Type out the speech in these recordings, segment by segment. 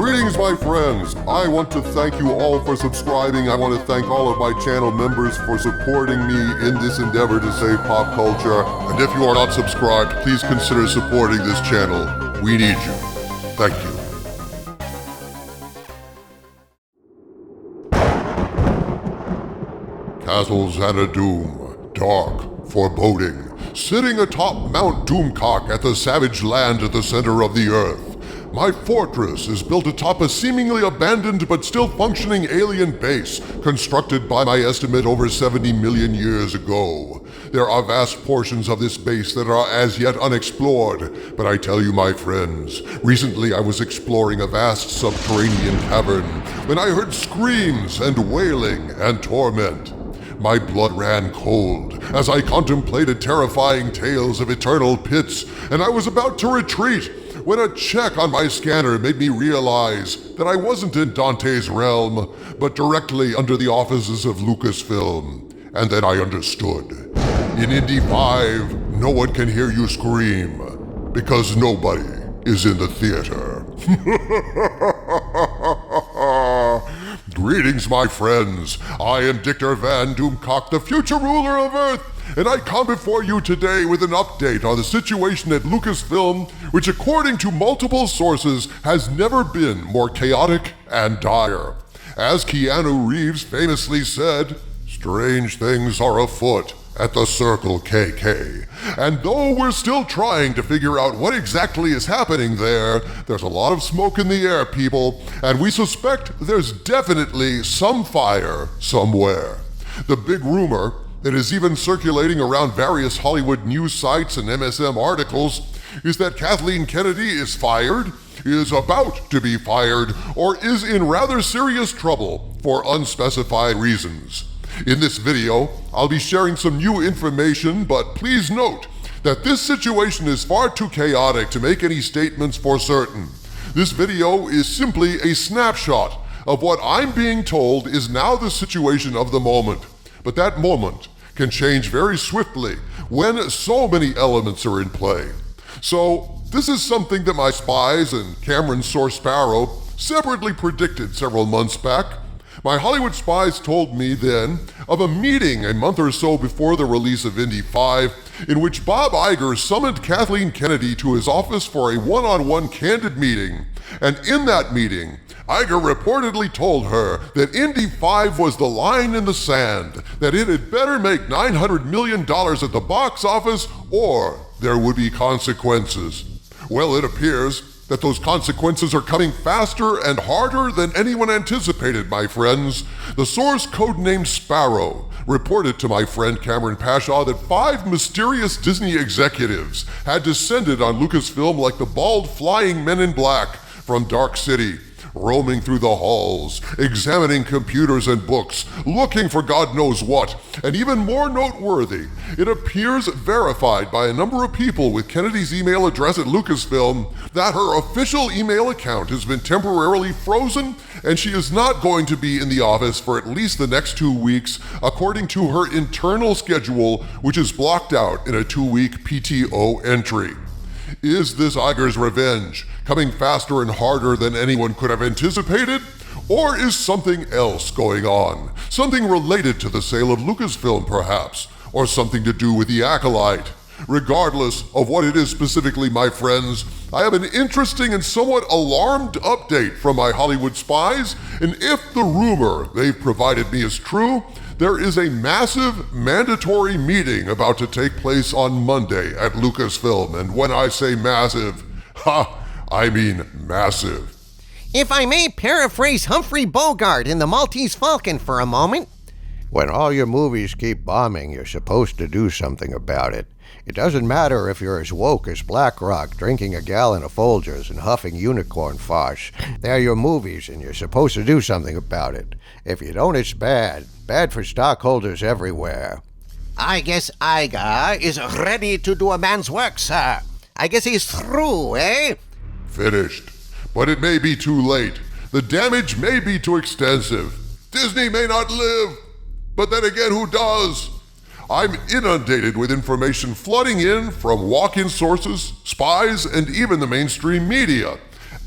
Greetings, my friends. I want to thank you all for subscribing. I want to thank all of my channel members for supporting me in this endeavor to save pop culture. And if you are not subscribed, please consider supporting this channel. We need you. Thank you. Castle Xanadu, dark, foreboding, sitting atop Mount Doomcock at the savage land at the center of the earth. My fortress is built atop a seemingly abandoned but still functioning alien base, constructed by my estimate over 70 million years ago. There are vast portions of this base that are as yet unexplored, but I tell you, my friends, recently I was exploring a vast subterranean cavern when I heard screams and wailing and torment. My blood ran cold as I contemplated terrifying tales of eternal pits, and I was about to retreat when a check on my scanner made me realize that I wasn't in Dante's realm, but directly under the offices of Lucasfilm. And then I understood. In Indy 5, no one can hear you scream, because nobody is in the theater. Greetings, my friends. I am Dictor Van Doomcock, the future ruler of Earth, and I come before you today with an update on the situation at Lucasfilm, which according to multiple sources has never been more chaotic and dire. As Keanu Reeves famously said, strange things are afoot at the Circle KK. And though we're still trying to figure out what exactly is happening there, there's a lot of smoke in the air, people, and we suspect there's definitely some fire somewhere. The big rumor that is even circulating around various Hollywood news sites and MSM articles is that Kathleen Kennedy is fired, is about to be fired, or is in rather serious trouble for unspecified reasons. In this video, I'll be sharing some new information, but please note that this situation is far too chaotic to make any statements for certain. This video is simply a snapshot of what I'm being told is now the situation of the moment. But that moment can change very swiftly when so many elements are in play. So this is something that my spies and Cameron Source Sparrow separately predicted several months back. My Hollywood spies told me then of a meeting a month or so before the release of Indy 5 in which Bob Iger summoned Kathleen Kennedy to his office for a one-on-one candid meeting. And in that meeting, Iger reportedly told her that Indy 5 was the line in the sand, that it had better make $900 million at the box office or there would be consequences. Well, it appears that those consequences are coming faster and harder than anyone anticipated, my friends. The source, codenamed Sparrow, reported to my friend Cameron Pashaw that 5 mysterious Disney executives had descended on Lucasfilm like the bald flying men in black from Dark City, roaming through the halls, examining computers and books, looking for God knows what, and even more noteworthy, it appears verified by a number of people with Kennedy's email address at Lucasfilm that her official email account has been temporarily frozen and she is not going to be in the office for at least the next 2 weeks, according to her internal schedule, which is blocked out in a 2-week PTO entry. Is this Iger's revenge coming faster and harder than anyone could have anticipated? Or is something else going on? Something related to the sale of Lucasfilm, perhaps? Or something to do with the Acolyte? Regardless of what it is specifically, my friends, I have an interesting and somewhat alarmed update from my Hollywood spies, and if the rumor they've provided me is true, there is a massive mandatory meeting about to take place on Monday at Lucasfilm, and when I say massive, I mean massive. If I may paraphrase Humphrey Bogart in The Maltese Falcon for a moment. When all your movies keep bombing, you're supposed to do something about it. It doesn't matter if you're as woke as BlackRock, drinking a gallon of Folgers and huffing unicorn farce. They're your movies, and you're supposed to do something about it. If you don't, it's bad. Bad for stockholders everywhere. I guess Iger is ready to do a man's work, sir. I guess he's through, eh? Finished. But it may be too late. The damage may be too extensive. Disney may not live. But then again, who does? I'm inundated with information flooding in from walk-in sources, spies, and even the mainstream media.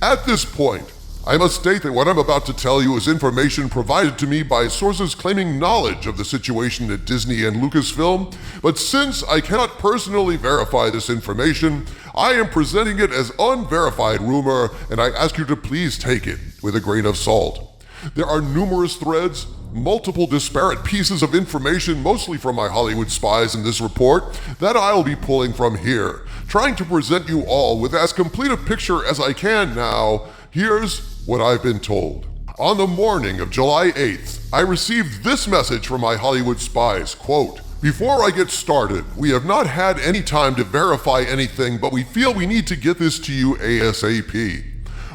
At this point, I must state that what I'm about to tell you is information provided to me by sources claiming knowledge of the situation at Disney and Lucasfilm, but since I cannot personally verify this information, I am presenting it as unverified rumor, and I ask you to please take it with a grain of salt. There are numerous threads, multiple disparate pieces of information, mostly from my Hollywood spies in this report, that I'll be pulling from here, trying to present you all with as complete a picture as I can now. Here's what I've been told. On the morning of July 8th, I received this message from my Hollywood spies, quote, "Before I get started, we have not had any time to verify anything, but we feel we need to get this to you ASAP.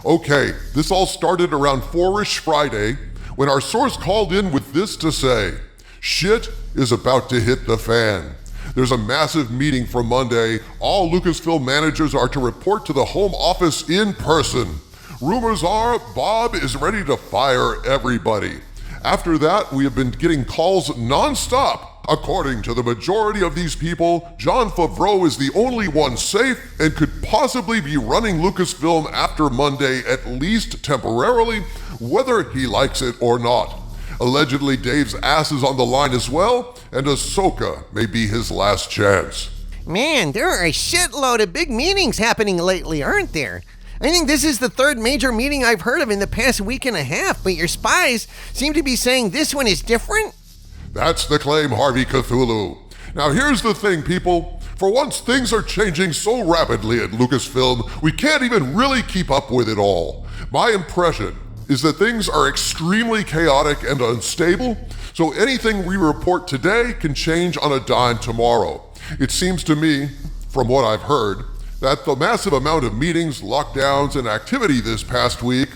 Okay, this all started around 4-ish Friday, when our source called in with this to say, shit is about to hit the fan. There's a massive meeting for Monday. All Lucasfilm managers are to report to the home office in person. Rumors are Bob is ready to fire everybody. After that, we have been getting calls nonstop. According to the majority of these people, Jon Favreau is the only one safe and could possibly be running Lucasfilm after Monday, at least temporarily, whether he likes it or not. Allegedly, Dave's ass is on the line as well, and Ahsoka may be his last chance." Man, there are a shitload of big meetings happening lately, aren't there? I think this is the third major meeting I've heard of in the past week and a half, but your spies seem to be saying this one is different? That's the claim, Harvey Cthulhu. Now here's the thing, people. For once, things are changing so rapidly at Lucasfilm, we can't even really keep up with it all. My impression is that things are extremely chaotic and unstable, so anything we report today can change on a dime tomorrow. It seems to me, from what I've heard, that the massive amount of meetings, lockdowns, and activity this past week,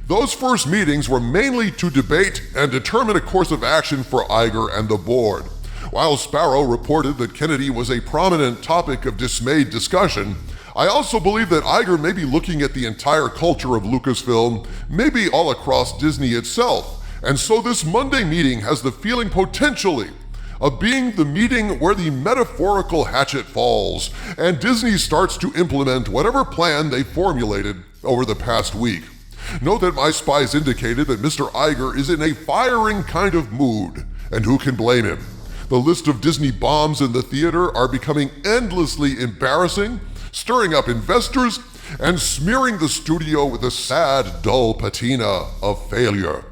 those first meetings were mainly to debate and determine a course of action for Iger and the board. While Sparrow reported that Kennedy was a prominent topic of dismayed discussion, I also believe that Iger may be looking at the entire culture of Lucasfilm, maybe all across Disney itself, and so this Monday meeting has the feeling potentially of being the meeting where the metaphorical hatchet falls and Disney starts to implement whatever plan they formulated over the past week. Note that my spies indicated that Mr. Iger is in a firing kind of mood, and who can blame him? The list of Disney bombs in the theater are becoming endlessly embarrassing, stirring up investors, and smearing the studio with a sad, dull patina of failure.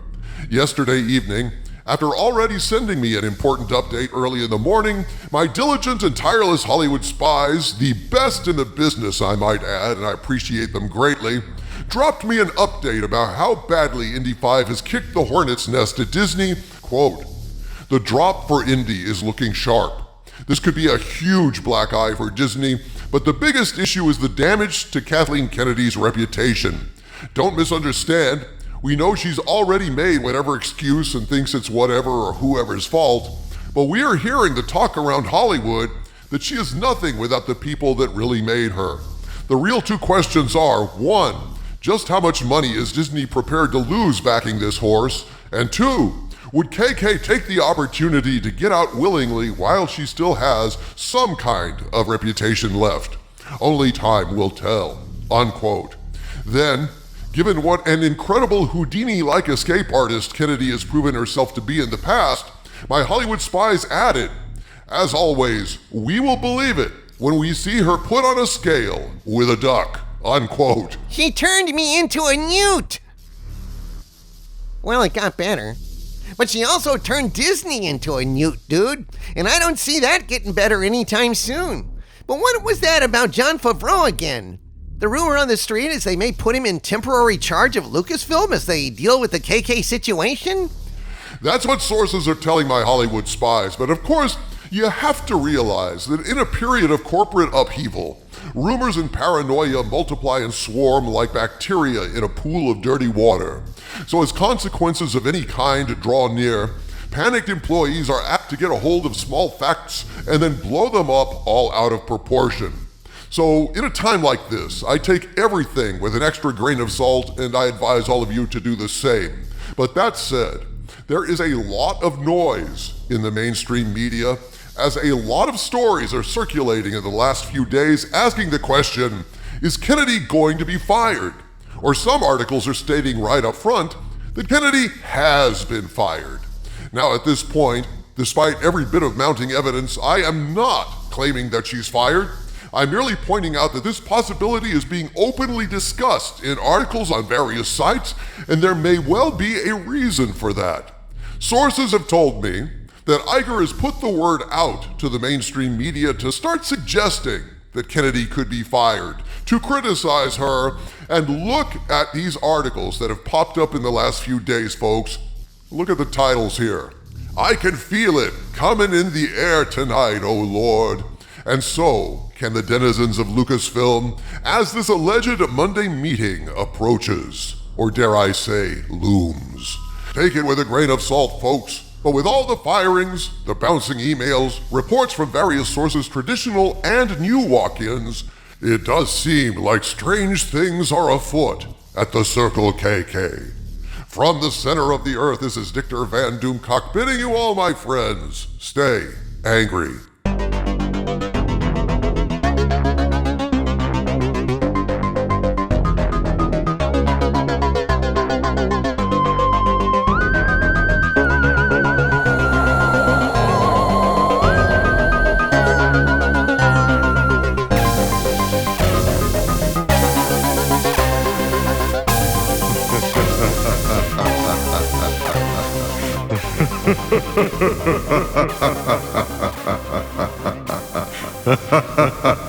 Yesterday evening, after already sending me an important update early in the morning, my diligent and tireless Hollywood spies, the best in the business I might add, and I appreciate them greatly, dropped me an update about how badly Indy 5 has kicked the hornet's nest at Disney. Quote, "The drop for Indy is looking sharp. This could be a huge black eye for Disney, but the biggest issue is the damage to Kathleen Kennedy's reputation. Don't misunderstand. We know she's already made whatever excuse and thinks it's whatever or whoever's fault, but we are hearing the talk around Hollywood that she is nothing without the people that really made her. The real two questions are, one, just how much money is Disney prepared to lose backing this horse? And two, would KK take the opportunity to get out willingly while she still has some kind of reputation left? Only time will tell." Unquote. Then, given what an incredible Houdini-like escape artist Kennedy has proven herself to be in the past, my Hollywood spies added, "As always, we will believe it when we see her put on a scale with a duck." Unquote. She turned me into a newt! Well, it got better. But she also turned Disney into a newt, dude. And I don't see that getting better anytime soon. But what was that about Jon Favreau again? The rumor on the street is they may put him in temporary charge of Lucasfilm as they deal with the KK situation? That's what sources are telling my Hollywood spies, but of course, you have to realize that in a period of corporate upheaval, rumors and paranoia multiply and swarm like bacteria in a pool of dirty water. So as consequences of any kind draw near, panicked employees are apt to get a hold of small facts and then blow them up all out of proportion. So in a time like this, I take everything with an extra grain of salt, and I advise all of you to do the same. But that said, there is a lot of noise in the mainstream media, as a lot of stories are circulating in the last few days asking the question, is Kennedy going to be fired? Or some articles are stating right up front that Kennedy has been fired. Now, at this point, despite every bit of mounting evidence, I am not claiming that she's fired. I'm merely pointing out that this possibility is being openly discussed in articles on various sites, and there may well be a reason for that. Sources have told me that Iger has put the word out to the mainstream media to start suggesting that Kennedy could be fired, to criticize her, and look at these articles that have popped up in the last few days, folks. Look at the titles here. I can feel it coming in the air tonight, oh Lord. And so can the denizens of Lucasfilm as this alleged Monday meeting approaches, or dare I say, looms. Take it with a grain of salt, folks. But with all the firings, the bouncing emails, reports from various sources, traditional and new walk-ins, it does seem like strange things are afoot at the Circle KK. From the center of the earth, this is Dictor Van Doomcock bidding you all, my friends, stay angry. Ha ha ha ha ha ha.